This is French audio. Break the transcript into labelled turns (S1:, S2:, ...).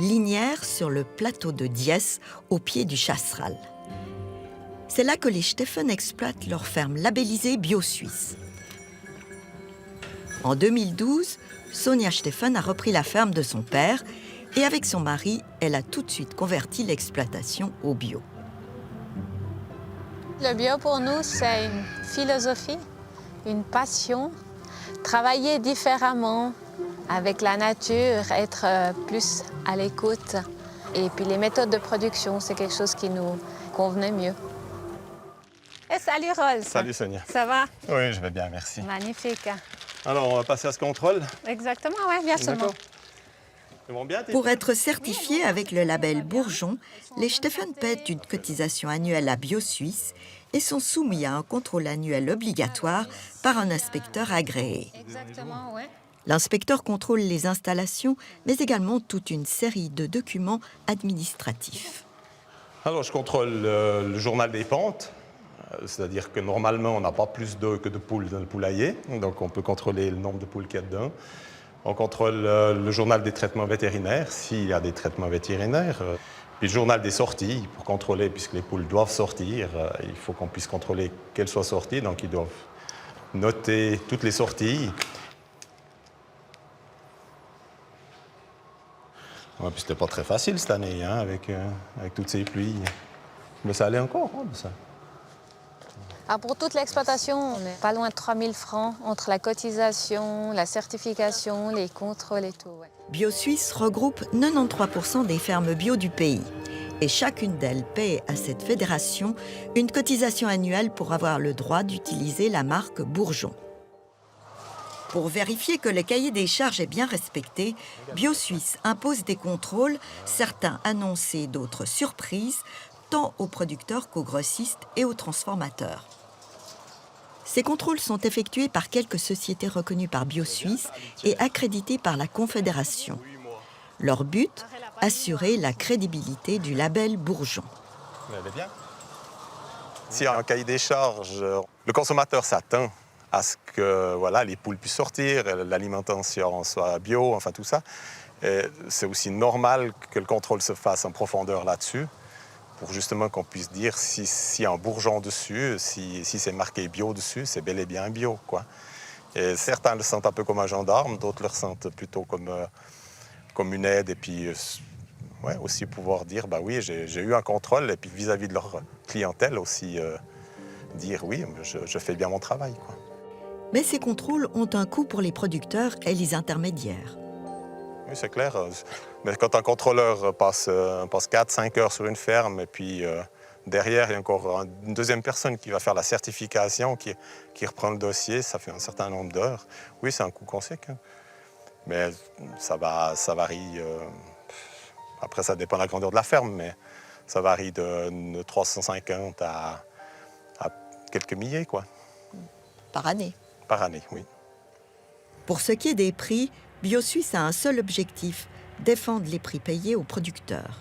S1: linière sur le plateau de Diesse, au pied du Chasseral. C'est là que les Steffen exploitent leur ferme labellisée Bio-Suisse. En 2012, Sonja Steffen a repris la ferme de son père et avec son mari, elle a tout de suite converti l'exploitation au bio.
S2: Le bio pour nous, c'est une philosophie, une passion. Travailler différemment avec la nature, être plus à l'écoute. Et puis les méthodes de production, c'est quelque chose qui nous convenait mieux. Et salut Rolf.
S3: Salut Sonia.
S2: Ça va?
S3: Oui, je vais bien, merci.
S2: Magnifique.
S3: Alors, on va passer à ce contrôle.
S2: Exactement, oui, bien sûr.
S1: Pour être certifiés avec le label Bourgeon, les Steffen paient une cotisation annuelle à Bio-Suisse et sont soumis à un contrôle annuel obligatoire par un inspecteur agréé.
S2: Exactement, oui.
S1: L'inspecteur contrôle les installations, mais également toute une série de documents administratifs.
S3: Alors, je contrôle le journal des pentes. C'est-à-dire que normalement, on n'a pas plus d'œufs que de poules dans le poulailler. Donc, on peut contrôler le nombre de poules qu'il y a dedans. On contrôle le journal des traitements vétérinaires, s'il y a des traitements vétérinaires. Puis le journal des sorties, pour contrôler, puisque les poules doivent sortir, il faut qu'on puisse contrôler qu'elles soient sorties. Donc, ils doivent noter toutes les sorties. Ouais, puis c'était pas très facile cette année, hein, avec toutes ces pluies. Mais ça allait encore, hein, ça.
S2: Alors pour toute l'exploitation, on est pas loin de 3 000 francs entre la cotisation, la certification, les contrôles et tout. Ouais.
S1: Bio-Suisse regroupe 93% des fermes bio du pays. Et chacune d'elles paie à cette fédération une cotisation annuelle pour avoir le droit d'utiliser la marque Bourgeon. Pour vérifier que le cahier des charges est bien respecté, Bio-Suisse impose des contrôles, certains annoncés, d'autres surprises, tant aux producteurs qu'aux grossistes et aux transformateurs. Ces contrôles sont effectués par quelques sociétés reconnues par Bio-Suisse et accréditées par la Confédération. Leur but, assurer la crédibilité du label Bourgeon.
S3: Vous allez bien? S'il y a un cahier des charges, le consommateur s'attend à ce que voilà, les poules puissent sortir, l'alimentation soit bio, enfin tout ça. C'est aussi normal que le contrôle se fasse en profondeur là-dessus, pour justement qu'on puisse dire s'il y a un bourgeon dessus, si c'est marqué bio dessus, c'est bel et bien bio, quoi. Et certains le sentent un peu comme un gendarme, d'autres le ressentent plutôt comme une aide. Et puis ouais, aussi pouvoir dire, bah oui, j'ai eu un contrôle, et puis vis-à-vis de leur clientèle aussi, dire oui, je fais bien mon travail, quoi.
S1: Mais ces contrôles ont un coût pour les producteurs et les intermédiaires.
S3: Oui, c'est clair. Mais quand un contrôleur passe 4-5 heures sur une ferme, et puis derrière, il y a encore une deuxième personne qui va faire la certification, qui reprend le dossier, ça fait un certain nombre d'heures. Oui, c'est un coût conséquent. Mais ça varie. Après, ça dépend de la grandeur de la ferme, mais ça varie de 350 à quelques milliers, quoi.
S1: Par année.
S3: Par année, oui.
S1: Pour ce qui est des prix, Bio-Suisse a un seul objectif, défendre les prix payés aux producteurs.